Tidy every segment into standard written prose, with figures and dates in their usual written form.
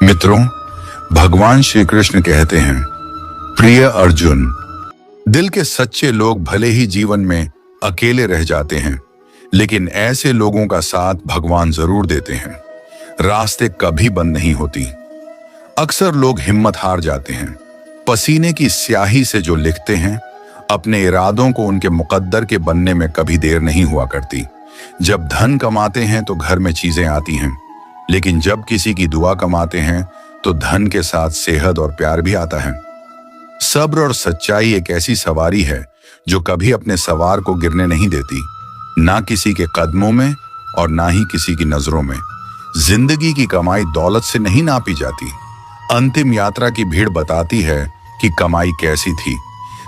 मित्रों, भगवान श्री कृष्ण कहते हैं, प्रिय अर्जुन, दिल के सच्चे लोग भले ही जीवन में अकेले रह जाते हैं, लेकिन ऐसे लोगों का साथ भगवान जरूर देते हैं। रास्ते कभी बंद नहीं होती। अक्सर लोग हिम्मत हार जाते हैं। पसीने की स्याही से जो लिखते हैं, अपने इरादों को उनके मुकद्दर के बनने में कभी देर नहीं हुआ करती। जब धन कमाते हैं तो घर में चीजें आती हैं, लेकिन जब किसी की दुआ कमाते हैं तो धन के साथ सेहत और प्यार भी आता है। सब्र और सच्चाई एक ऐसी सवारी है जो कभी अपने सवार को गिरने नहीं देती, ना किसी के कदमों में और ना ही किसी की नजरों में। जिंदगी की कमाई दौलत से नहीं नापी जाती। अंतिम यात्रा की भीड़ बताती है कि कमाई कैसी थी।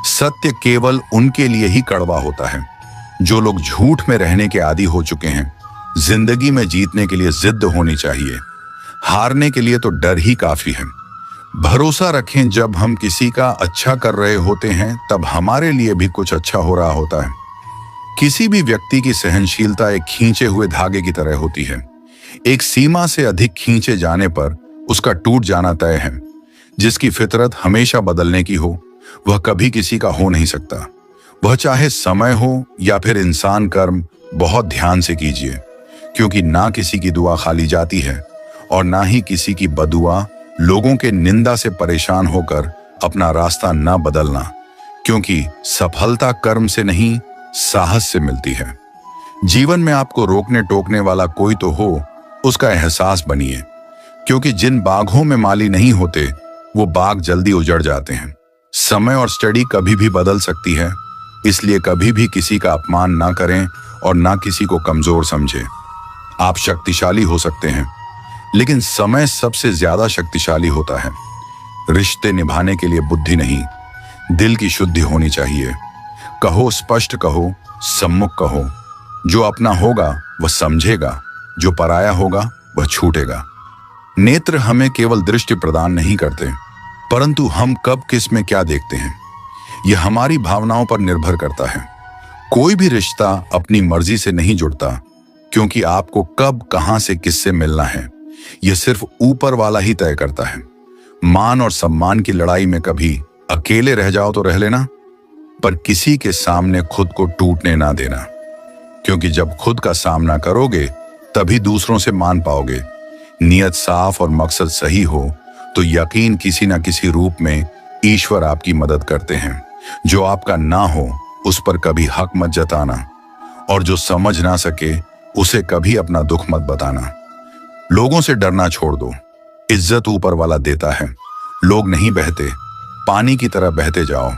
सत्य केवल उनके लिए ही कड़वा होता है जो लोग झूठ में रहने के आदी हो चुके हैं। जिंदगी में जीतने के लिए जिद्द होनी चाहिए, हारने के लिए तो डर ही काफी है। भरोसा रखें, जब हम किसी का अच्छा कर रहे होते हैं तब हमारे लिए भी कुछ अच्छा हो रहा होता है। किसी भी व्यक्ति की सहनशीलता एक खींचे हुए धागे की तरह होती है। एक सीमा से अधिक खींचे जाने पर उसका टूट जाना तय है। जिसकी फितरत हमेशा बदलने की हो, वह कभी किसी का हो नहीं सकता। वह चाहे समय हो या फिर इंसान कर्म बहुत ध्यान से कीजिए, क्योंकि ना किसी की दुआ खाली जाती है और ना ही किसी की बदुआ। लोगों के निंदा से परेशान होकर अपना रास्ता ना बदलना, क्योंकि सफलता कर्म से नहीं, साहस से मिलती है। जीवन में आपको रोकने टोकने वाला कोई तो हो, उसका एहसास बनिए, क्योंकि जिन बागों में माली नहीं होते वो बाग जल्दी उजड़ जाते हैं। समय और स्टडी कभी भी बदल सकती है, इसलिए कभी भी किसी का अपमान ना करें और ना किसी को कमजोर समझें। आप शक्तिशाली हो सकते हैं, लेकिन समय सबसे ज्यादा शक्तिशाली होता है। रिश्ते निभाने के लिए बुद्धि नहीं, दिल की शुद्धि होनी चाहिए। कहो, स्पष्ट कहो, सम्मुख कहो। जो अपना होगा वह समझेगा, जो पराया होगा वह छूटेगा। नेत्र हमें केवल दृष्टि प्रदान नहीं करते, परंतु हम कब किस में क्या देखते हैं, यह हमारी भावनाओं पर निर्भर करता है। कोई भी रिश्ता अपनी मर्जी से नहीं जुड़ता, क्योंकि आपको कब कहां से किससे मिलना है यह सिर्फ ऊपर वाला ही तय करता है। मान और सम्मान की लड़ाई में कभी अकेले रह जाओ तो रह लेना, पर किसी के सामने खुद को टूटने ना देना, क्योंकि जब खुद का सामना करोगे तभी दूसरों से मान पाओगे। नियत साफ और मकसद सही हो तो यकीन किसी न किसी रूप में ईश्वर आपकी मदद करते हैं। जो आपका ना हो उस पर कभी हक मत जताना, और जो समझ ना सके उसे कभी अपना दुख मत बताना। लोगों से डरना छोड़ दो, इज्जत ऊपर वाला देता है। लोग नहीं बहते, पानी की तरह बहते जाओ।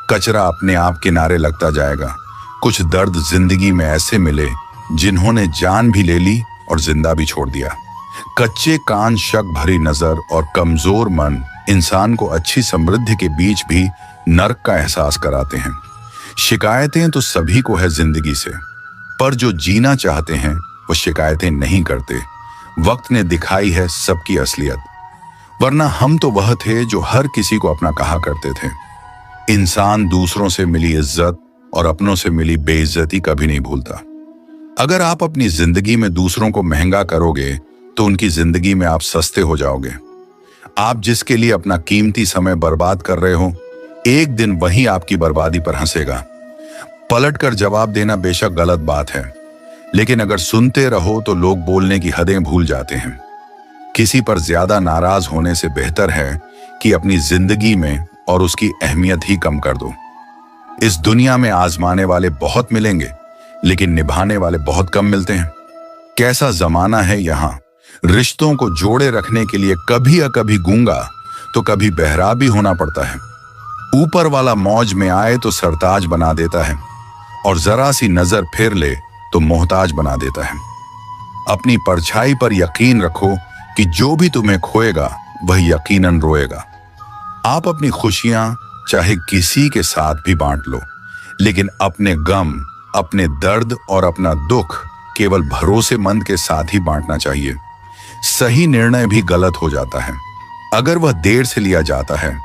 कचरा अपने आप किनारे लगता जाएगा। कुछ दर्द जिंदगी में ऐसे मिले जिन्होंने जान भी ले ली और जिंदा भी छोड़ दिया। कच्चे कान, शक भरी नजर और कमजोर मन इंसान को अच्छी समृद्धि के बीच भी नर्क का एहसास कराते हैं। शिकायतें तो सभी को है जिंदगी से, पर जो जीना चाहते हैं वो शिकायतें नहीं करते। वक्त ने दिखाई है सबकी असलियत, वरना हम तो वह थे जो हर किसी को अपना कहा करते थे। इंसान दूसरों से मिली इज्जत और अपनों से मिली बेइज्जती कभी नहीं भूलता। अगर आप अपनी जिंदगी में दूसरों को महंगा करोगे तो उनकी जिंदगी में आप सस्ते हो जाओगे। आप जिसके लिए अपना कीमती समय बर्बाद कर रहे हो, एक दिन वही आपकी बर्बादी पर हंसेगा। पलटकर जवाब देना बेशक गलत बात है, लेकिन अगर सुनते रहो तो लोग बोलने की हदें भूल जाते हैं। किसी पर ज्यादा नाराज होने से बेहतर है कि अपनी जिंदगी में और उसकी अहमियत ही कम कर दो। इस दुनिया में आजमाने वाले बहुत मिलेंगे, लेकिन निभाने वाले बहुत कम मिलते हैं। कैसा जमाना है यहाँ। रिश्तों को जोड़े रखने के लिए कभी या कभी गूंगा तो कभी बहरा भी होना पड़ता है। ऊपर वाला मौज में आए तो सरताज बना देता है, और जरा सी नजर फेर ले तो मोहताज बना देता है। अपनी परछाई पर यकीन रखो कि जो भी तुम्हें खोएगा वह यकीनन रोएगा। आप अपनी खुशियां चाहे किसी के साथ भी बांट लो, लेकिन अपने गम, अपने दर्द और अपना दुख केवल भरोसेमंद के साथ ही बांटना चाहिए। सही निर्णय भी गलत हो जाता है अगर वह देर से लिया जाता है।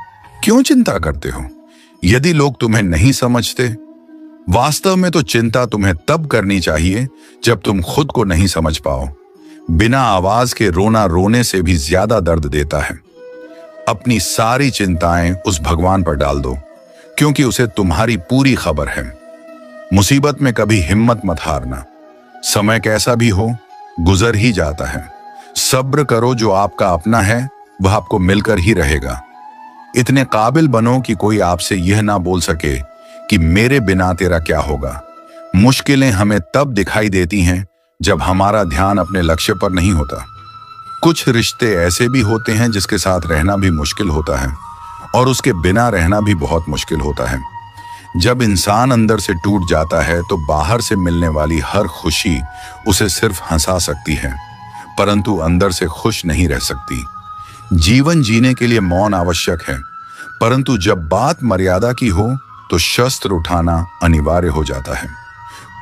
क्यों चिंता करते हो यदि लोग तुम्हें नहीं समझते? वास्तव में तो चिंता तुम्हें तब करनी चाहिए जब तुम खुद को नहीं समझ पाओ। बिना आवाज के रोना रोने से भी ज्यादा दर्द देता है। अपनी सारी चिंताएं उस भगवान पर डाल दो, क्योंकि उसे तुम्हारी पूरी खबर है। मुसीबत में कभी हिम्मत मत हारना। समय कैसा भी हो, गुजर ही जाता है। सब्र करो, जो आपका अपना है वह आपको मिलकर ही रहेगा। इतने काबिल बनो कि कोई आपसे यह ना बोल सके कि मेरे बिना तेरा क्या होगा। मुश्किलें हमें तब दिखाई देती हैं जब हमारा ध्यान अपने लक्ष्य पर नहीं होता। कुछ रिश्ते ऐसे भी होते हैं जिसके साथ रहना भी मुश्किल होता है और उसके बिना रहना भी बहुत मुश्किल होता है। जब इंसान अंदर से टूट जाता है तो बाहर से मिलने वाली हर खुशी उसे सिर्फ हंसा सकती है, परंतु अंदर से खुश नहीं रह सकती। जीवन जीने के लिए मौन आवश्यक है, परंतु जब बात मर्यादा की हो तो शस्त्र उठाना अनिवार्य हो जाता है।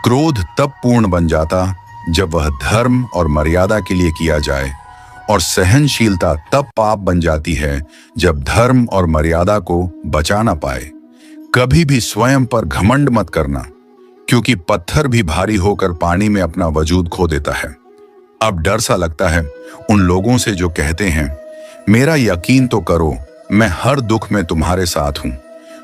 क्रोध तब पूर्ण बन जाता जब वह धर्म और मर्यादा के लिए किया जाए, और सहनशीलता तब पाप बन जाती है जब धर्म और मर्यादा को बचा ना पाए। कभी भी स्वयं पर घमंड मत करना, क्योंकि पत्थर भी भारी होकर पानी में अपना वजूद खो देता है। अब डर सा लगता है उन लोगों से जो कहते हैं मेरा यकीन तो करो, मैं हर दुख में तुम्हारे साथ हूं।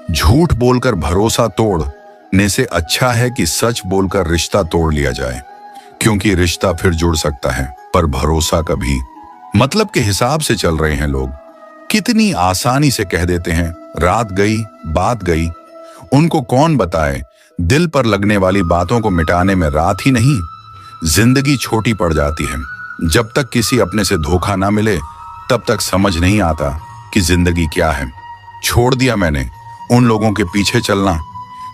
झूठ बोलकर भरोसा तोड़ने से अच्छा है कि सच बोलकर रिश्ता तोड़ लिया जाए, क्योंकि रिश्ता फिर जुड़ सकता है पर भरोसा कभी। मतलब के हिसाब से चल रहे हैं लोग, कितनी आसानी से कह देते हैं रात गई बात गई। उनको कौन बताए दिल पर लगने वाली बातों को मिटाने में रात ही नहीं, जिंदगी छोटी पड़ जाती है। जब तक किसी अपने से धोखा ना मिले तब तक समझ नहीं आता कि जिंदगी क्या है। छोड़ दिया मैंने उन लोगों के पीछे चलना,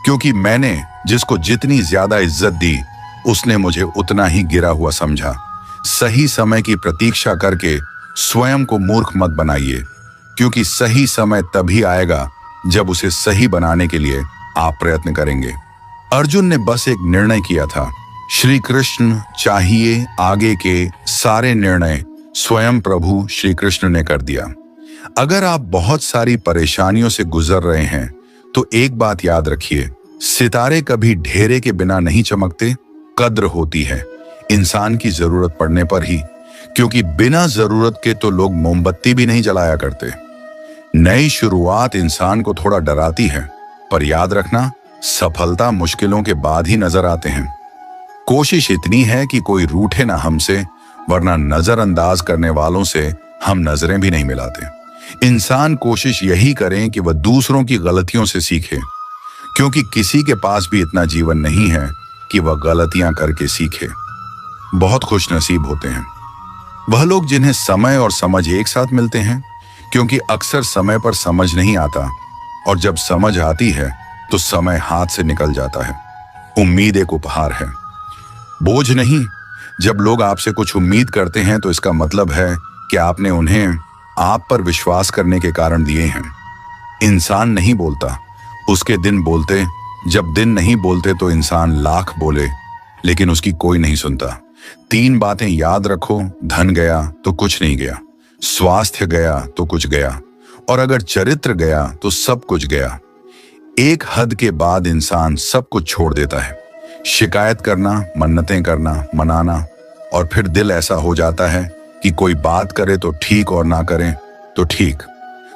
क्योंकि मैंने जिसको जितनी ज्यादा इज्जत दी उसने मुझे उतना ही गिरा हुआ समझा। सही समय की प्रतीक्षा करके स्वयं को मूर्ख मत बनाइए, क्योंकि सही समय तभी आएगा जब उसे सही बनाने के लिए आप प्रयत्न करेंगे। अर्जुन ने बस एक निर्णय किया था, श्री कृष्ण चाहिए, आगे के सारे निर्णय स्वयं प्रभु श्री कृष्ण ने कर दिया। अगर आप बहुत सारी परेशानियों से गुजर रहे हैं तो एक बात याद रखिए, सितारे कभी ढेरे के बिना नहीं चमकते। कद्र होती है इंसान की जरूरत पड़ने पर ही, क्योंकि बिना जरूरत के तो लोग मोमबत्ती भी नहीं जलाया करते। नई शुरुआत इंसान को थोड़ा डराती है, पर याद रखना सफलता मुश्किलों के बाद ही नजर आते हैं। कोशिश इतनी है कि कोई रूठे ना हमसे, वरना नजरअंदाज करने वालों से हम नजरें भी नहीं मिलाते। इंसान कोशिश यही करें कि वह दूसरों की गलतियों से सीखे, क्योंकि किसी के पास भी इतना जीवन नहीं है कि वह गलतियां करके सीखे। बहुत खुशनसीब होते हैं वह लोग जिन्हें समय और समझ एक साथ मिलते हैं, क्योंकि अक्सर समय पर समझ नहीं आता, और जब समझ आती है तो समय हाथ से निकल जाता है। उम्मीद एक उपहार है, बोझ नहीं। जब लोग आपसे कुछ उम्मीद करते हैं तो इसका मतलब है कि आपने उन्हें आप पर विश्वास करने के कारण दिए हैं। इंसान नहीं बोलता, उसके दिन बोलते। जब दिन नहीं बोलते तो इंसान लाख बोले, लेकिन उसकी कोई नहीं सुनता। 3 बातें याद रखो, धन गया तो कुछ नहीं गया, स्वास्थ्य गया तो कुछ गया, और अगर चरित्र गया तो सब कुछ गया। एक हद के बाद इंसान सब कुछ छोड़ देता है। शिकायत करना, मन्नतें करना, मनाना, और फिर दिल ऐसा हो जाता है कि कोई बात करे तो ठीक और ना करें तो ठीक,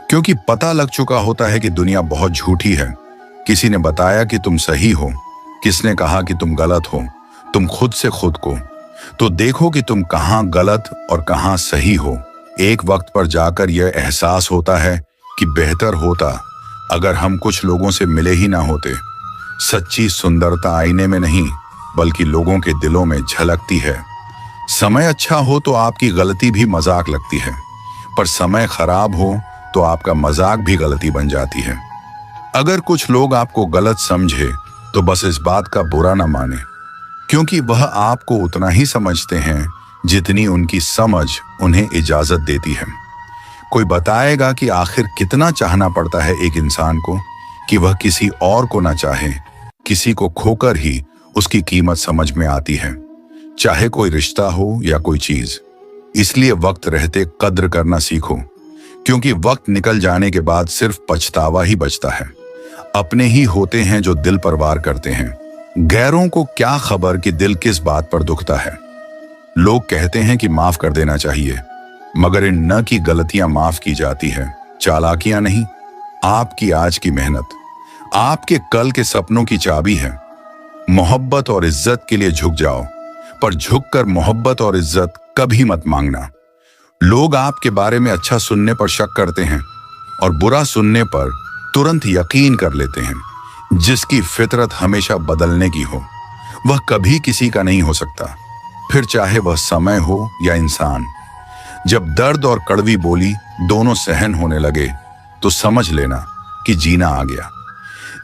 क्योंकि पता लग चुका होता है कि दुनिया बहुत झूठी है। किसी ने बताया कि तुम सही हो, किसने कहा कि तुम गलत हो। तुम खुद से खुद को तो देखो कि तुम कहाँ गलत और कहाँ सही हो। एक वक्त पर जाकर यह एहसास होता है कि बेहतर होता अगर हम कुछ लोगों से मिले ही ना होते। सच्ची सुंदरता आईने में नहीं, बल्कि लोगों के दिलों में झलकती है। समय अच्छा हो तो आपकी गलती भी मजाक लगती है, पर समय खराब हो तो आपका मजाक भी गलती बन जाती है। अगर कुछ लोग आपको गलत समझे तो बस इस बात का बुरा ना माने, क्योंकि वह आपको उतना ही समझते हैं जितनी उनकी समझ उन्हें इजाजत देती है। कोई बताएगा कि आखिर कितना चाहना पड़ता है एक इंसान को कि वह किसी और को ना चाहे। किसी को खोकर ही उसकी कीमत समझ में आती है, चाहे कोई रिश्ता हो या कोई चीज। इसलिए वक्त रहते कद्र करना सीखो, क्योंकि वक्त निकल जाने के बाद सिर्फ पछतावा ही बचता है। अपने ही होते हैं जो दिल पर वार करते हैं। गैरों को क्या खबर कि दिल किस बात पर दुखता है। लोग कहते हैं कि माफ कर देना चाहिए, मगर इन न की गलतियां माफ की जाती है, चालाकियां नहीं। आपकी आज की मेहनत आपके कल के सपनों की चाबी है। मोहब्बत और इज्जत के लिए झुक जाओ, पर झुककर मोहब्बत और इज्जत कभी मत मांगना। लोग आपके बारे में अच्छा सुनने पर शक करते हैं और बुरा सुनने पर तुरंत यकीन कर लेते हैं। जिसकी फितरत हमेशा बदलने की हो, वह कभी किसी का नहीं हो सकता, फिर चाहे वह समय हो या इंसान। जब दर्द और कड़वी बोली दोनों सहन होने लगे, तो समझ लेना कि जीना आ गया।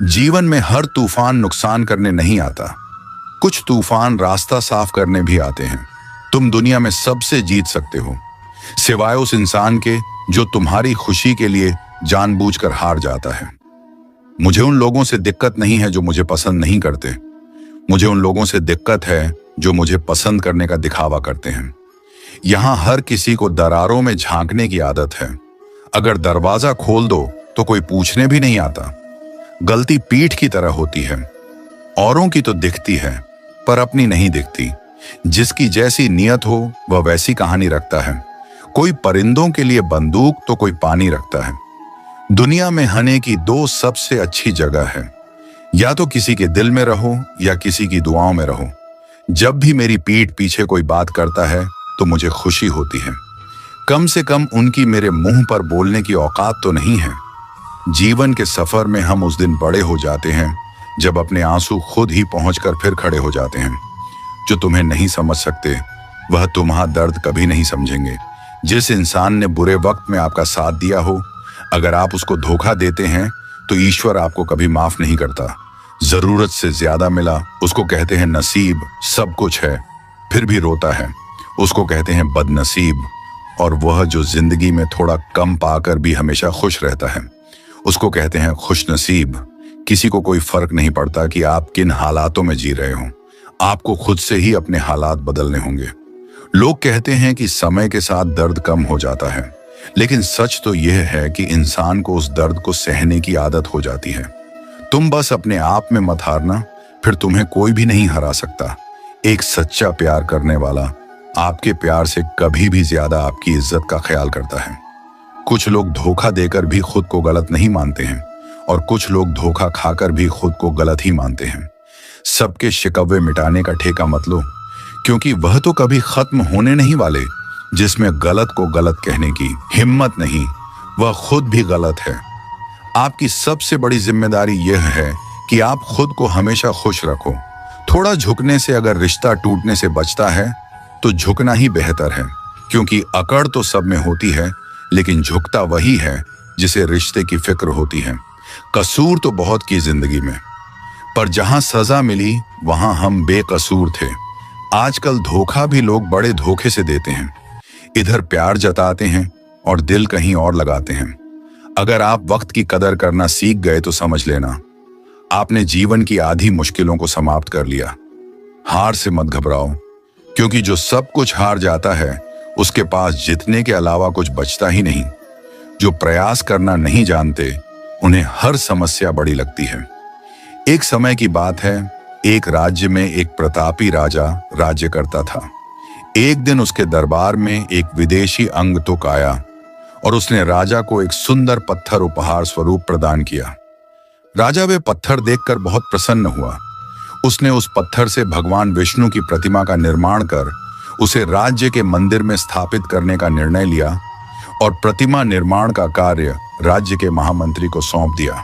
जीवन में हर तूफान नुकसान करने नहीं आता, कुछ तूफान रास्ता साफ करने भी आते हैं। तुम दुनिया में सबसे जीत सकते हो, सिवाय उस इंसान के जो तुम्हारी खुशी के लिए जानबूझकर हार जाता है। मुझे उन लोगों से दिक्कत नहीं है जो मुझे पसंद नहीं करते, मुझे उन लोगों से दिक्कत है जो मुझे पसंद करने का दिखावा करते हैं। यहां हर किसी को दरारों में झांकने की आदत है। अगर दरवाजा खोल दो तो कोई पूछने भी नहीं आता। गलती पीठ की तरह होती है, औरों की तो दिखती है पर अपनी नहीं दिखती। जिसकी जैसी नियत हो वह वैसी कहानी रखता है। कोई परिंदों के लिए बंदूक तो कोई पानी रखता है। दुनिया में हने की दो सबसे अच्छी जगह है, या तो किसी के दिल में रहो या किसी की दुआओं में रहो। जब भी मेरी पीठ पीछे कोई बात करता है तो मुझे खुशी होती है। कम से कम उनकी मेरे मुंह पर बोलने की औकात तो नहीं है। जीवन के सफर में हम उस दिन बड़े हो जाते हैं जब अपने आंसू खुद ही पहुंचकर फिर खड़े हो जाते हैं। जो तुम्हें नहीं समझ सकते वह तुम्हारा दर्द कभी नहीं समझेंगे। जिस इंसान ने बुरे वक्त में आपका साथ दिया हो, अगर आप उसको धोखा देते हैं तो ईश्वर आपको कभी माफ नहीं करता। जरूरत से ज्यादा मिला उसको कहते हैं नसीब, सब कुछ है फिर भी रोता है उसको कहते हैं बदनसीब। और वह जो जिंदगी में थोड़ा कम पाकर भी हमेशा खुश रहता है उसको कहते हैं खुशनसीब। किसी को कोई फर्क नहीं पड़ता कि आप किन हालातों में जी रहे हो, आपको खुद से ही अपने हालात बदलने होंगे। लोग कहते हैं कि समय के साथ दर्द कम हो जाता है, लेकिन सच तो यह है कि इंसान को उस दर्द को सहने की आदत हो जाती है। तुम बस अपने आप में मत हारना, फिर तुम्हें कोई भी नहीं हरा सकता। एक सच्चा प्यार करने वाला आपके प्यार से कभी भी ज्यादा आपकी इज्जत का ख्याल करता है। कुछ लोग धोखा देकर भी खुद को गलत नहीं मानते हैं और कुछ लोग धोखा खाकर भी खुद को गलत ही मानते हैं। सबके शिकवे मिटाने का ठेका मत लो, क्योंकि वह तो कभी खत्म होने नहीं वाले। जिसमें गलत को गलत कहने की हिम्मत नहीं, वह खुद भी गलत है। आपकी सबसे बड़ी जिम्मेदारी यह है कि आप खुद को हमेशा खुश रखो। थोड़ा झुकने से अगर रिश्ता टूटने से बचता है तो झुकना ही बेहतर है, क्योंकि अकड़ तो सब में होती है, लेकिन झुकता वही है जिसे रिश्ते की फिक्र होती है। कसूर तो बहुत की जिंदगी में, पर जहां सजा मिली वहां हम बेकसूर थे। आजकल धोखा भी लोग बड़े धोखे से देते हैं। इधर प्यार जताते हैं और दिल कहीं और लगाते हैं। अगर आप वक्त की कदर करना सीख गए तो समझ लेना आपने जीवन की आधी मुश्किलों को समाप्त कर लिया। हार से मत घबराओ, क्योंकि जो सब कुछ हार जाता है उसके पास जीतने के अलावा कुछ बचता ही नहीं। जो प्रयास करना नहीं जानते उन्हें हर समस्या बड़ी लगती है। एक समय की बात है, एक राज्य में एक प्रतापी राजा राज्य करता था। एक दिन उसके दरबार में एक विदेशी अंगतुक आया और उसने राजा को एक सुंदर पत्थर उपहार स्वरूप प्रदान किया। राजा वे पत्थर देखकर बहुत प्रसन्न हुआ। उसने उस पत्थर से भगवान विष्णु की प्रतिमा का निर्माण कर उसे राज्य के मंदिर में स्थापित करने का निर्णय लिया और प्रतिमा निर्माण का कार्य राज्य के महामंत्री को सौंप दिया।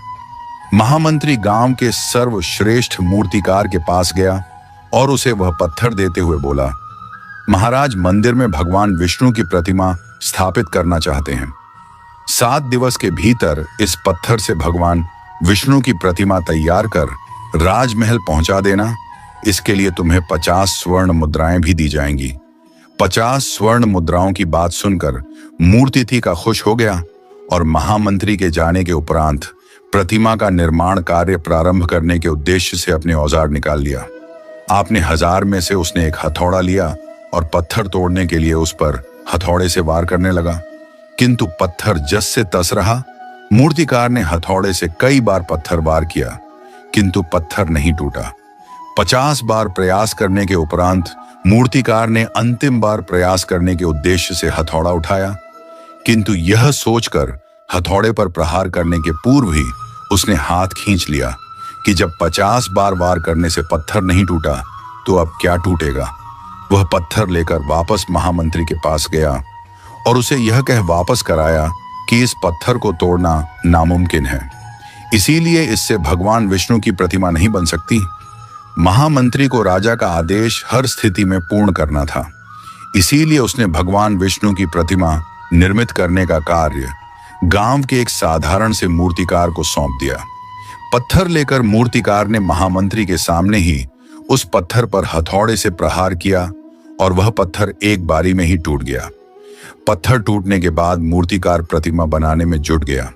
महामंत्री गांव के सर्वश्रेष्ठ मूर्तिकार के पास गया और उसे वह पत्थर देते हुए बोला, महाराज, मंदिर में भगवान विष्णु की प्रतिमा स्थापित करना चाहते हैं। 7 दिवस के भीतर इस पत्थर से भगवान विष्णु की प्रतिमा तैयार कर राजमहल पहुंचा देना। इसके लिए तुम्हें 50 स्वर्ण मुद्राएं भी दी जाएंगी। 50 स्वर्ण मुद्राओं की बात सुनकर मूर्तिथी का खुश हो गया और महामंत्री के जाने के उपरांत प्रतिमा का निर्माण कार्य प्रारंभ करने के उद्देश्य से अपने औजार निकाल लिया। आपने 1000 में से उसने एक हथौड़ा लिया और पत्थर तोड़ने के लिए उस पर हथौड़े से वार करने लगा, किंतु पत्थर जस से तस रहा। मूर्तिकार ने हथौड़े से कई बार पत्थर वार किया, किंतु पत्थर नहीं टूटा। 50 बार प्रयास करने के उपरांत मूर्तिकार ने अंतिम बार प्रयास करने के उद्देश्य से हथौड़ा उठाया, किंतु यह सोचकर हथौड़े पर प्रहार करने के पूर्व ही उसने हाथ खींच लिया कि जब 50 बार वार करने से पत्थर नहीं टूटा तो अब क्या टूटेगा। वह पत्थर लेकर वापस महामंत्री के पास गया और उसे यह कह वापस कराया कि इस पत्थर को तोड़ना नामुमकिन है, इसीलिए इससे भगवान विष्णु की प्रतिमा नहीं बन सकती। महामंत्री को राजा का आदेश हर स्थिति में पूर्ण करना था, इसीलिए उसने भगवान विष्णु की प्रतिमा निर्मित करने का कार्य गांव के एक साधारण से मूर्तिकार को सौंप दिया। पत्थर लेकर मूर्तिकार ने महामंत्री के सामने ही उस पत्थर पर हथौड़े से प्रहार किया और वह पत्थर एक बारी में ही टूट गया। पत्थर टूटने के बाद मूर्तिकार प्रतिमा बनाने में जुट गया।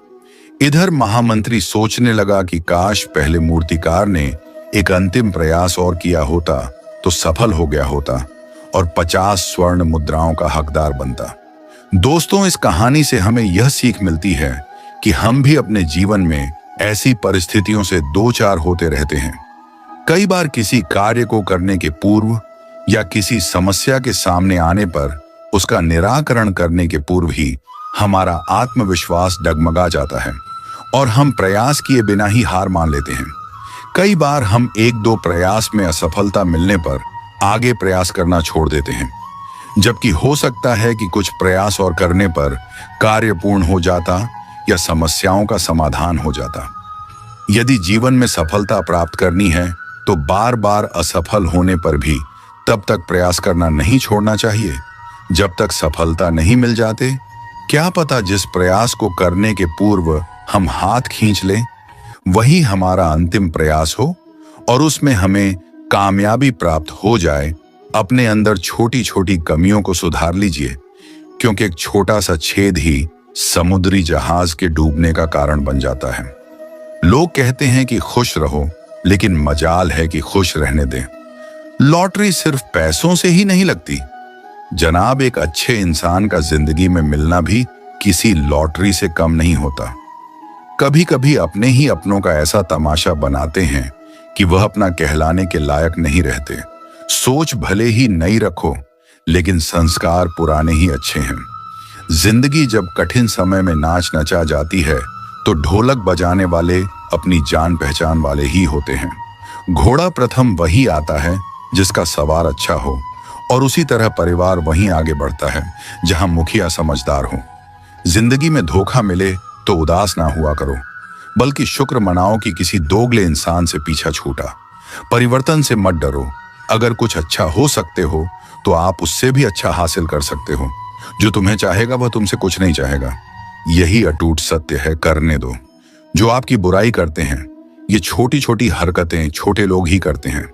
इधर महामंत्री सोचने लगा कि काश पहले मूर्तिकार ने एक अंतिम प्रयास और किया होता तो सफल हो गया होता और 50 स्वर्ण मुद्राओं का हकदार बनता। दोस्तों, इस कहानी से हमें यह सीख मिलती है कि हम भी अपने जीवन में ऐसी परिस्थितियों से दो चार होते रहते हैं। कई बार किसी कार्य को करने के पूर्व या किसी समस्या के सामने आने पर उसका निराकरण करने के पूर्व ही हमारा आत्मविश्वास डगमगा जाता है और हम प्रयास किए बिना ही हार मान लेते हैं। कई बार हम एक दो प्रयास में असफलता मिलने पर आगे प्रयास करना छोड़ देते हैं, जबकि हो सकता है कि कुछ प्रयास और करने पर कार्य पूर्ण हो जाता या समस्याओं का समाधान हो जाता। यदि जीवन में सफलता प्राप्त करनी है तो बार बार असफल होने पर भी तब तक प्रयास करना नहीं छोड़ना चाहिए जब तक सफलता नहीं मिल जाते। क्या पता जिस प्रयास को करने के पूर्व हम हाथ खींच लें वही हमारा अंतिम प्रयास हो और उसमें हमें कामयाबी प्राप्त हो जाए। अपने अंदर छोटी छोटी कमियों को सुधार लीजिए, क्योंकि एक छोटा सा छेद ही समुद्री जहाज के डूबने का कारण बन जाता है। लोग कहते हैं कि खुश रहो, लेकिन मजाल है कि खुश रहने दें। लॉटरी सिर्फ पैसों से ही नहीं लगती जनाब, एक अच्छे इंसान का जिंदगी में मिलना भी किसी लॉटरी से कम नहीं होता। कभी कभी अपने ही अपनों का ऐसा तमाशा बनाते हैं कि वह अपना कहलाने के लायक नहीं रहते। सोच भले ही नई रखो, लेकिन संस्कार पुराने ही अच्छे हैं। जिंदगी जब कठिन समय में नाच नचा जाती है तो ढोलक बजाने वाले अपनी जान पहचान वाले ही होते हैं। घोड़ा प्रथम वही आता है जिसका सवार अच्छा हो, और उसी तरह परिवार वहीं आगे बढ़ता है जहां मुखिया समझदार हो। जिंदगी में धोखा मिले तो उदास ना हुआ करो, बल्कि शुक्र मनाओ कि किसी दोगले इंसान से पीछा छूटा। परिवर्तन से मत डरो, अगर कुछ अच्छा हो सकते हो तो आप उससे भी अच्छा हासिल कर सकते हो। जो तुम्हें चाहेगा वह तुमसे कुछ नहीं चाहेगा, यही अटूट सत्य है। करने दो। जो आपकी बुराई करते हैं ये छोटी छोटी हरकतें छोटे लोग ही करते हैं।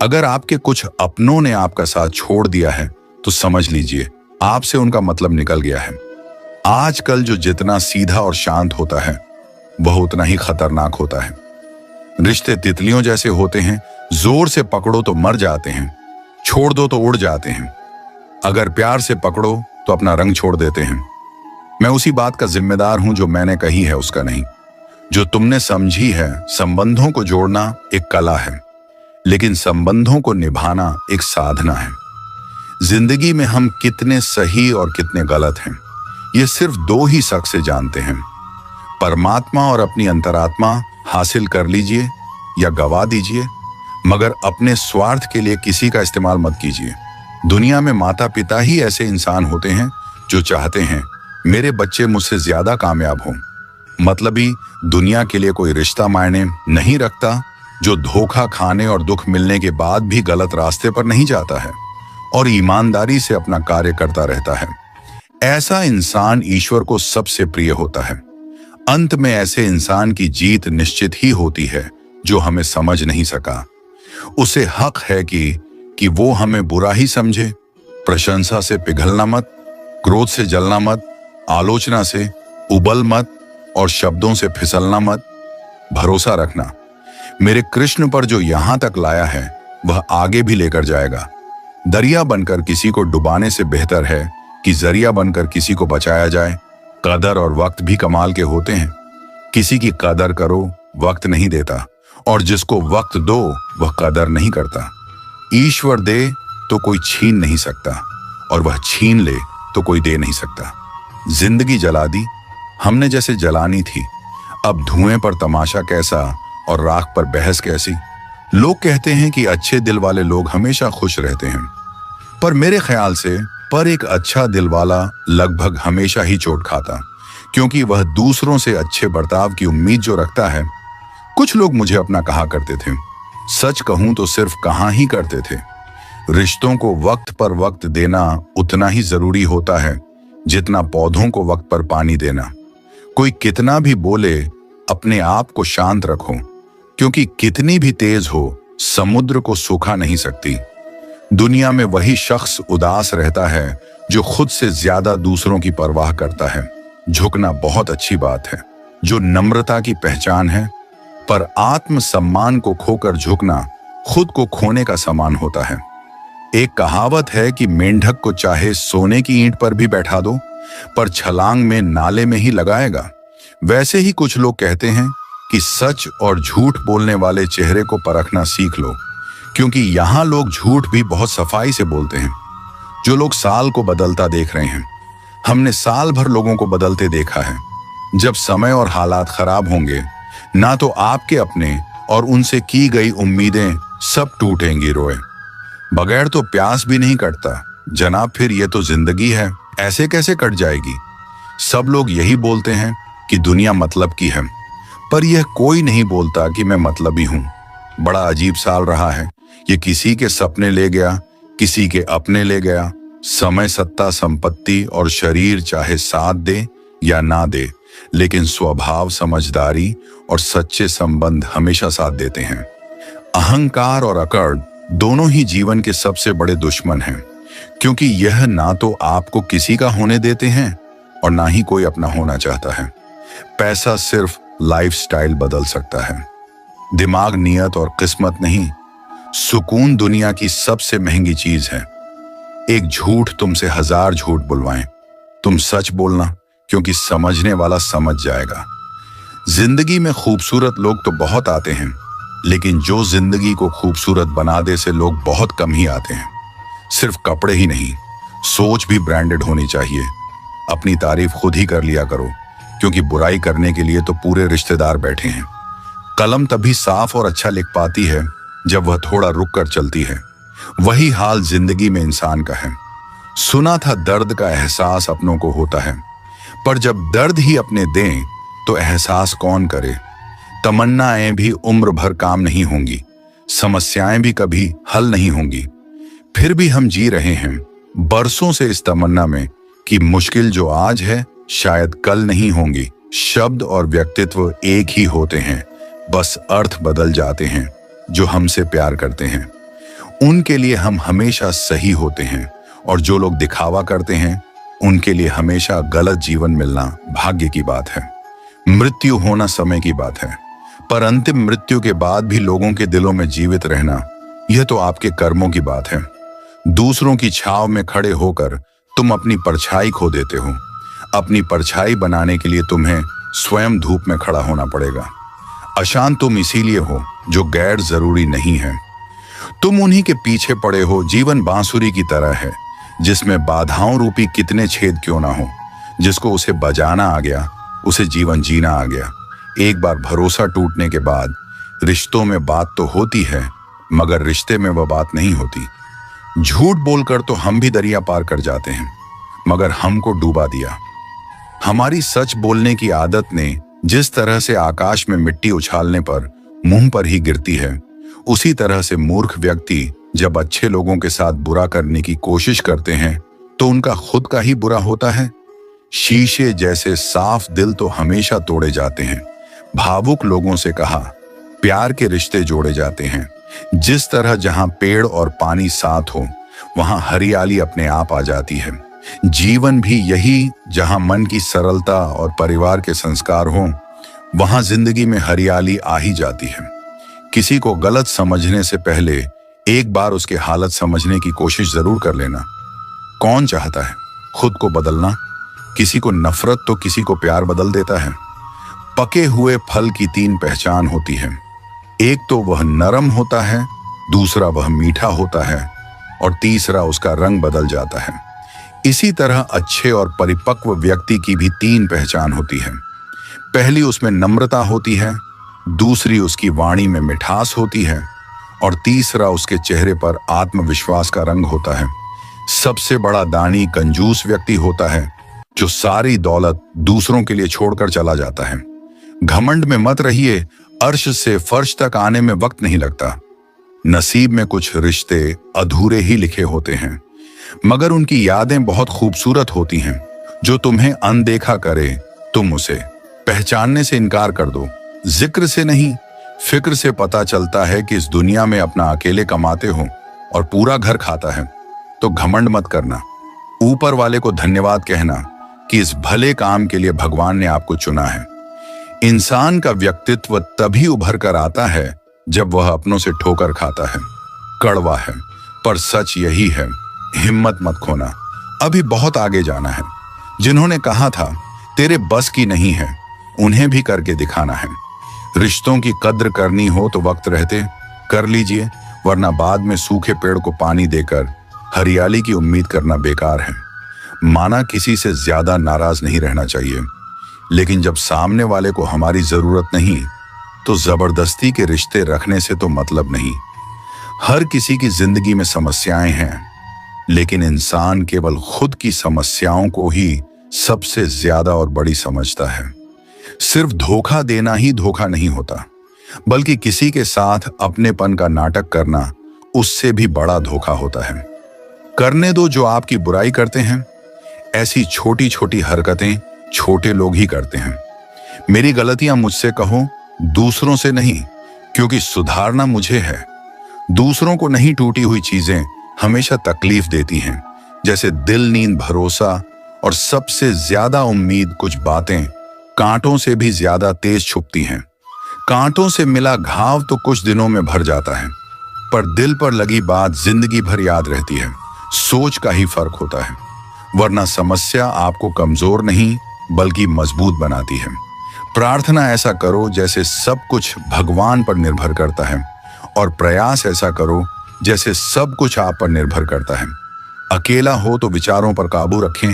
अगर आपके कुछ अपनों ने आपका साथ छोड़ दिया है तो समझ लीजिए आपसे उनका मतलब निकल गया है। आजकल जो जितना सीधा और शांत होता है वह उतना ही खतरनाक होता है। रिश्ते तितलियों जैसे होते हैं, जोर से पकड़ो तो मर जाते हैं, छोड़ दो तो उड़ जाते हैं। अगर प्यार से पकड़ो तो अपना रंग छोड़ देते हैं। मैं उसी बात का जिम्मेदार हूं जो मैंने कही है उसका नहीं। जो तुमने समझी है, संबंधों को जोड़ना एक कला है, लेकिन संबंधों को निभाना एक साधना है। जिंदगी में हम कितने सही और कितने गलत हैं ये सिर्फ दो ही शख्स से जानते हैं, परमात्मा और अपनी अंतरात्मा। हासिल कर लीजिए या गवा दीजिए, मगर अपने स्वार्थ के लिए किसी का इस्तेमाल मत कीजिए। दुनिया में माता पिता ही ऐसे इंसान होते हैं जो चाहते हैं मेरे बच्चे मुझसे ज्यादा कामयाब हों। मतलबी दुनिया के लिए कोई रिश्ता मायने नहीं रखता जो धोखा खाने और दुख मिलने के बाद भी गलत रास्ते पर नहीं जाता है और ईमानदारी से अपना कार्य करता रहता है। ऐसा इंसान ईश्वर को सबसे प्रिय होता है। अंत में ऐसे इंसान की जीत निश्चित ही होती है जो हमें समझ नहीं सका। उसे हक है कि वो हमें बुरा ही समझे। प्रशंसा से पिघलना मत, क्रोध से जलना मत, आलोचना से उबल मत और शब्दों से फिसलना मत। भरोसा रखना, मेरे कृष्ण पर जो यहां तक लाया है वह आगे भी लेकर जाएगा। दरिया बनकर किसी को डुबाने से बेहतर है कि जरिया बनकर किसी को बचाया जाए। कदर और वक्त भी कमाल के होते हैं। किसी की कदर करो, वक्त नहीं देता, और जिसको वक्त दो वह कदर नहीं करता। ईश्वर दे तो कोई छीन नहीं सकता, और वह छीन ले तो कोई दे नहीं सकता। जिंदगी जला दी हमने जैसे जलानी थी, अब धुएं पर तमाशा कैसा और राख पर बहस कैसी। लोग कहते हैं कि अच्छे दिल वाले लोग हमेशा खुश रहते हैं, पर मेरे ख्याल से एक अच्छा दिल वाला लगभग हमेशा ही चोट खाता, क्योंकि वह दूसरों से अच्छे बर्ताव की उम्मीद जो रखता है। कुछ लोग मुझे अपना कहा करते थे, सच कहूं तो सिर्फ कहा ही करते थे। रिश्तों को वक्त पर वक्त देना उतना ही जरूरी होता है जितना पौधों को वक्त पर पानी देना। कोई कितना भी बोले, अपने आप को शांत रखो, क्योंकि कितनी भी तेज हो समुद्र को सूखा नहीं सकती। दुनिया में वही शख्स उदास रहता है जो खुद से ज्यादा दूसरों की परवाह करता है। झुकना बहुत अच्छी बात है, जो नम्रता की पहचान है, पर आत्मसम्मान को खोकर झुकना खुद को खोने का समान होता है। एक कहावत है कि मेंढक को चाहे सोने की ईंट पर भी बैठा दो, पर छलांग में नाले में ही लगाएगा। वैसे ही कुछ लोग कहते हैं कि सच और झूठ बोलने वाले चेहरे को परखना सीख लो, क्योंकि यहां लोग झूठ भी बहुत सफाई से बोलते हैं। जो लोग साल को बदलता देख रहे हैं, हमने साल भर लोगों को बदलते देखा है। जब समय और हालात खराब होंगे, ना तो आपके अपने और उनसे की गई उम्मीदें सब टूटेंगी रोए। बगैर तो प्यास भी नहीं कटता जनाब, फिर ये तो जिंदगी है, ऐसे कैसे कट जाएगी। सब लोग यही बोलते हैं कि दुनिया मतलब की है, पर यह कोई नहीं बोलता कि मैं मतलबी हूं। बड़ा अजीब साल रहा है, ये किसी के सपने ले गया, किसी के अपने ले गया। समय, सत्ता, संपत्ति और शरीर चाहे साथ दे या ना दे, लेकिन स्वभाव, समझदारी और सच्चे संबंध हमेशा साथ देते हैं। अहंकार और अकड़ दोनों ही जीवन के सबसे बड़े दुश्मन हैं, क्योंकि यह ना तो आपको किसी का होने देते हैं और ना ही कोई अपना होना चाहता है। पैसा सिर्फ लाइफस्टाइल बदल सकता है, दिमाग, नियत और किस्मत नहीं। सुकून दुनिया की सबसे महंगी चीज है। एक झूठ तुमसे 1000 झूठ बुलवाएं, तुम सच बोलना, क्योंकि समझने वाला समझ जाएगा। जिंदगी में खूबसूरत लोग तो बहुत आते हैं, लेकिन जो जिंदगी को खूबसूरत बना दे से लोग बहुत कम ही आते हैं। सिर्फ कपड़े ही नहीं, सोच भी ब्रांडेड होनी चाहिए। अपनी तारीफ खुद ही कर लिया करो, क्योंकि बुराई करने के लिए तो पूरे रिश्तेदार बैठे हैं। कलम तभी साफ और अच्छा लिख पाती है जब वह थोड़ा रुक कर चलती है। वही हाल जिंदगी में इंसान का है। सुना था दर्द का एहसास अपनों को होता है, पर जब दर्द ही अपने दें तो एहसास कौन करे। तमन्नाएं भी उम्र भर काम नहीं होंगी, समस्याएं भी कभी हल नहीं होंगी। फिर भी हम जी रहे हैं बरसों से इस तमन्ना में कि मुश्किल जो आज है शायद कल नहीं होंगी। शब्द और व्यक्तित्व एक ही होते हैं, बस अर्थ बदल जाते हैं। जो हमसे प्यार करते हैं उनके लिए हम हमेशा सही होते हैं, और जो लोग दिखावा करते हैं उनके लिए हमेशा गलत जीवन मिलना भाग्य की बात है। मृत्यु होना समय की बात है, पर अंतिम मृत्यु के बाद भी लोगों के दिलों में जीवित रहना, यह तो आपके कर्मों की बात है। दूसरों की छाव में खड़े होकर तुम अपनी परछाई खो देते हो। अपनी परछाई बनाने के लिए तुम्हें स्वयं धूप में खड़ा होना पड़ेगा। अशांत तुम इसीलिए हो जो गैर जरूरी नहीं है। तुम उन्हीं के पीछे पड़े हो। जीवन बांसुरी की तरह है, जिसमें बाधाओं रूपी कितने छेद क्यों ना हो। जिसको उसे बजाना आ गया, उसे जीवन जीना आ गया। एक बार भरोसा टूटने के बाद रिश्तों में बात तो होती है, मगर रिश्ते में वह बात नहीं होती। झूठ बोलकर तो हम भी दरिया पार कर जाते हैं, मगर हमको डूबा दिया। हमारी सच बोलने की आदत ने जिस तरह से आकाश में मिट्टी उछालने पर मुंह पर ही गिरती है, उसी तरह से मूर्ख व्यक्ति जब अच्छे लोगों के साथ बुरा करने की कोशिश करते हैं तो उनका खुद का ही बुरा होता है। शीशे जैसे साफ दिल तो हमेशा तोड़े जाते हैं। भावुक लोगों से कहा, प्यार के रिश्ते जोड़े जाते हैं। जिस तरह जहां पेड़ और पानी साथ हो, वहां हरियाली अपने आप आ जाती है। जीवन भी यही, जहां मन की सरलता और परिवार के संस्कार हों, वहां जिंदगी में हरियाली आ ही जाती है। किसी को गलत समझने से पहले एक बार उसकी हालत समझने की कोशिश जरूर कर लेना। कौन चाहता है खुद को बदलना? किसी को नफरत तो किसी को प्यार बदल देता है। पके हुए फल की 3 पहचान होती है। एक तो वह नरम होता है, दूसरा वह मीठा होता है और तीसरा उसका रंग बदल जाता है। इसी तरह अच्छे और परिपक्व व्यक्ति की भी 3 पहचान होती है। पहली उसमें नम्रता होती है, दूसरी उसकी वाणी में मिठास होती है और तीसरा उसके चेहरे पर आत्मविश्वास का रंग होता है। सबसे बड़ा दानी कंजूस व्यक्ति होता है, जो सारी दौलत दूसरों के लिए छोड़कर चला जाता है। घमंड में मत रहिए, अर्श से फर्श तक आने में वक्त नहीं लगता। नसीब में कुछ रिश्ते अधूरे ही लिखे होते हैं, मगर उनकी यादें बहुत खूबसूरत होती हैं। जो तुम्हें अनदेखा करे, तुम उसे पहचानने से इनकार कर दो। जिक्र से नहीं, फिक्र से पता चलता है कि इस दुनिया में अपना अकेले कमाते हो और पूरा घर खाता है। तो घमंड मत करना, ऊपर वाले को धन्यवाद कहना कि इस भले काम के लिए भगवान ने आपको चुना है। इंसान का व्यक्तित्व तभी उभर कर आता है जब वह अपनों से ठोकर खाता है। कड़वा है, पर सच यही है, हिम्मत मत खोना, अभी बहुत आगे जाना है। जिन्होंने कहा था तेरे बस की नहीं है, उन्हें भी करके दिखाना है। रिश्तों की कद्र करनी हो तो वक्त रहते कर लीजिए, वरना बाद में सूखे पेड़ को पानी देकर हरियाली की उम्मीद करना बेकार है। माना किसी से ज्यादा नाराज नहीं रहना चाहिए, लेकिन जब सामने वाले को हमारी जरूरत नहीं तो जबरदस्ती के रिश्ते रखने से तो मतलब नहीं। हर किसी की जिंदगी में समस्याएं हैं, लेकिन इंसान केवल खुद की समस्याओं को ही सबसे ज्यादा और बड़ी समझता है। सिर्फ धोखा देना ही धोखा नहीं होता, बल्कि किसी के साथ अपनेपन का नाटक करना उससे भी बड़ा धोखा होता है। करने दो जो आपकी बुराई करते हैं। ऐसी छोटी छोटी हरकतें छोटे लोग ही करते हैं। मेरी गलतियां मुझसे कहो, दूसरों से नहीं, क्योंकि सुधारना मुझे है। दूसरों को नहीं टूटी हुई चीजें हमेशा तकलीफ देती हैं, जैसे दिल, नींद, भरोसा और सबसे ज्यादा उम्मीद। कुछ बातें कांटों से भी ज्यादा तेज छुपती हैं। कांटों से मिला घाव तो कुछ दिनों में भर जाता है, पर दिल पर लगी बात जिंदगी भर याद रहती है। सोच का ही फर्क होता है, वरना समस्या आपको कमजोर नहीं बल्कि मजबूत बनाती है। प्रार्थना ऐसा करो जैसे सब कुछ भगवान पर निर्भर करता है, और प्रयास ऐसा करो जैसे सब कुछ आप पर निर्भर करता है। अकेला हो तो विचारों पर काबू रखें,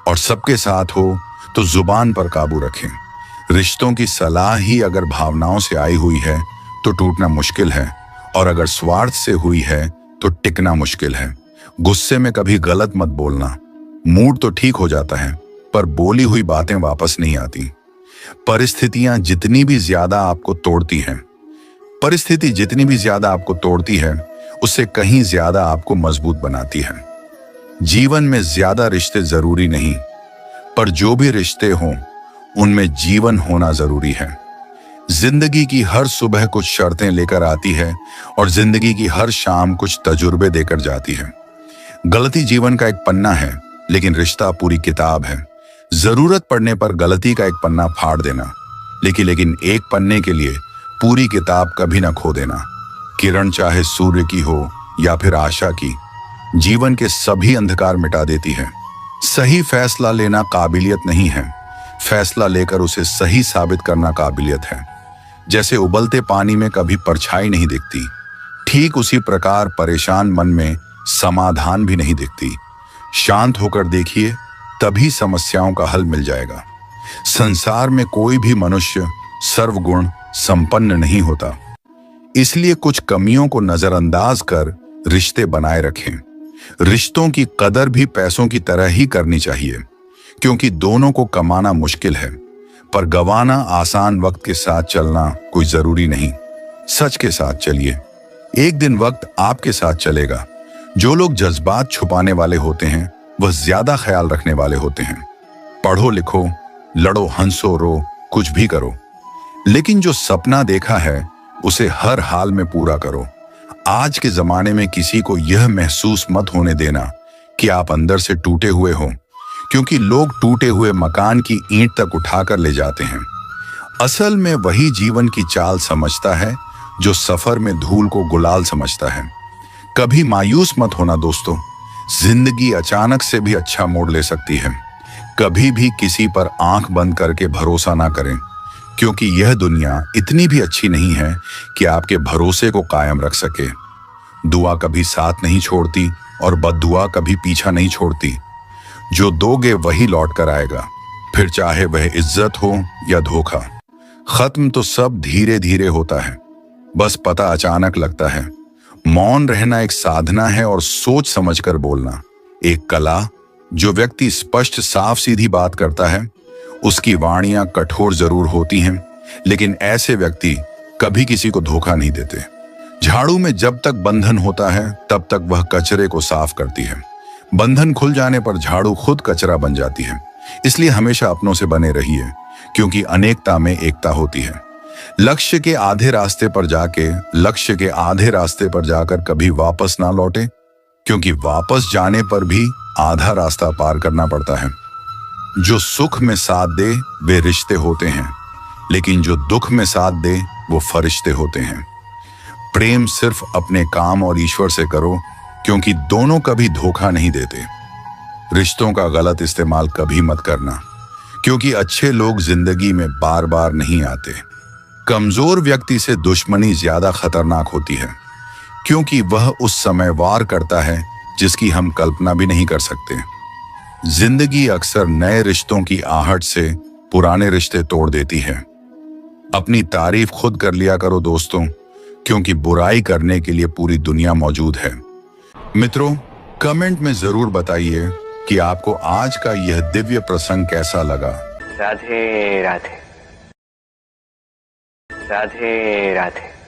और सबके साथ हो तो जुबान पर काबू रखें। रिश्तों की सलाह ही अगर भावनाओं से आई हुई है तो टूटना मुश्किल है, और अगर स्वार्थ से हुई है तो टिकना मुश्किल है। गुस्से में कभी गलत मत बोलना। मूड तो ठीक हो जाता है, पर बोली हुई बातें वापस नहीं आती। परिस्थिति जितनी भी ज्यादा आपको तोड़ती है, उससे कहीं ज्यादा आपको मजबूत बनाती है। जीवन में ज्यादा रिश्ते जरूरी नहीं, पर जो भी रिश्ते हों उनमें जीवन होना जरूरी है। जिंदगी की हर सुबह कुछ शर्तें लेकर आती है, और जिंदगी की हर शाम कुछ तजुर्बे देकर जाती है। गलती जीवन का एक पन्ना है, लेकिन रिश्ता पूरी किताब है। जरूरत पड़ने पर गलती का एक पन्ना फाड़ देना, लेकिन एक पन्ने के लिए पूरी किताब कभी ना खो देना। किरण चाहे सूर्य की हो या फिर आशा की, जीवन के सभी अंधकार मिटा देती है। सही फैसला लेना काबिलियत नहीं है, फैसला लेकर उसे सही साबित करना काबिलियत है। जैसे उबलते पानी में कभी परछाई नहीं दिखती, ठीक उसी प्रकार परेशान मन में समाधान भी नहीं दिखती। शांत होकर देखिए, तभी समस्याओं का हल मिल जाएगा। संसार में कोई भी मनुष्य सर्वगुण संपन्न नहीं होता, इसलिए कुछ कमियों को नजरअंदाज कर रिश्ते बनाए रखें। रिश्तों की कदर भी पैसों की तरह ही करनी चाहिए, क्योंकि दोनों को कमाना मुश्किल है, पर गंवाना आसान। वक्त के साथ चलना कोई जरूरी नहीं, सच के साथ चलिए, एक दिन वक्त आपके साथ चलेगा। जो लोग जज्बात छुपाने वाले होते हैं वह ज्यादा ख्याल रखने वाले होते हैं। पढ़ो लिखो, लड़ो, हंसो, रो, कुछ भी करो, लेकिन जो सपना देखा है उसे हर हाल में पूरा करो। आज के जमाने में किसी को यह महसूस मत होने देना कि आप अंदर से टूटे हुए हो, क्योंकि लोग टूटे हुए मकान की ईंट तक उठाकर ले जाते हैं। असल में वही जीवन की चाल समझता है जो सफर में धूल को गुलाल समझता है। कभी मायूस मत होना दोस्तों, जिंदगी अचानक से भी अच्छा मोड़ ले सकती है। कभी भी किसी पर आंख बंद करके भरोसा ना करें, क्योंकि यह दुनिया इतनी भी अच्छी नहीं है कि आपके भरोसे को कायम रख सके। दुआ कभी साथ नहीं छोड़ती और बद्दुआ कभी पीछा नहीं छोड़ती। जो दोगे वही लौट कर आएगा, फिर चाहे वह इज्जत हो या धोखा। खत्म तो सब धीरे धीरे होता है, बस पता अचानक लगता है। मौन रहना एक साधना है और सोच समझकर बोलना एक कला। जो व्यक्ति स्पष्ट साफ सीधी बात करता है उसकी वाणियां कठोर जरूर होती हैं, लेकिन ऐसे व्यक्ति कभी किसी को धोखा नहीं देते। झाड़ू में जब तक बंधन होता है तब तक वह कचरे को साफ करती है। बंधन खुल जाने पर झाड़ू खुद कचरा बन जाती है। इसलिए हमेशा अपनों से बने रहिए, क्योंकि अनेकता में एकता होती है। लक्ष्य के आधे रास्ते पर जाकर कभी वापस ना लौटे, क्योंकि वापस जाने पर भी आधा रास्ता पार करना पड़ता है। जो सुख में साथ दे वे रिश्ते होते हैं, लेकिन जो दुख में साथ दे वो फरिश्ते होते हैं। प्रेम सिर्फ अपने काम और ईश्वर से करो, क्योंकि दोनों कभी धोखा नहीं देते। रिश्तों का गलत इस्तेमाल कभी मत करना, क्योंकि अच्छे लोग जिंदगी में बार बार नहीं आते। कमजोर व्यक्ति से दुश्मनी ज्यादा खतरनाक होती है, क्योंकि वह उस समय वार करता है जिसकी हम कल्पना भी नहीं कर सकते। जिंदगी अक्सर नए रिश्तों की आहट से पुराने रिश्ते तोड़ देती है। अपनी तारीफ खुद कर लिया करो दोस्तों, क्योंकि बुराई करने के लिए पूरी दुनिया मौजूद है। मित्रों, कमेंट में जरूर बताइए कि आपको आज का यह दिव्य प्रसंग कैसा लगा। राधे राधे, राधे राधे।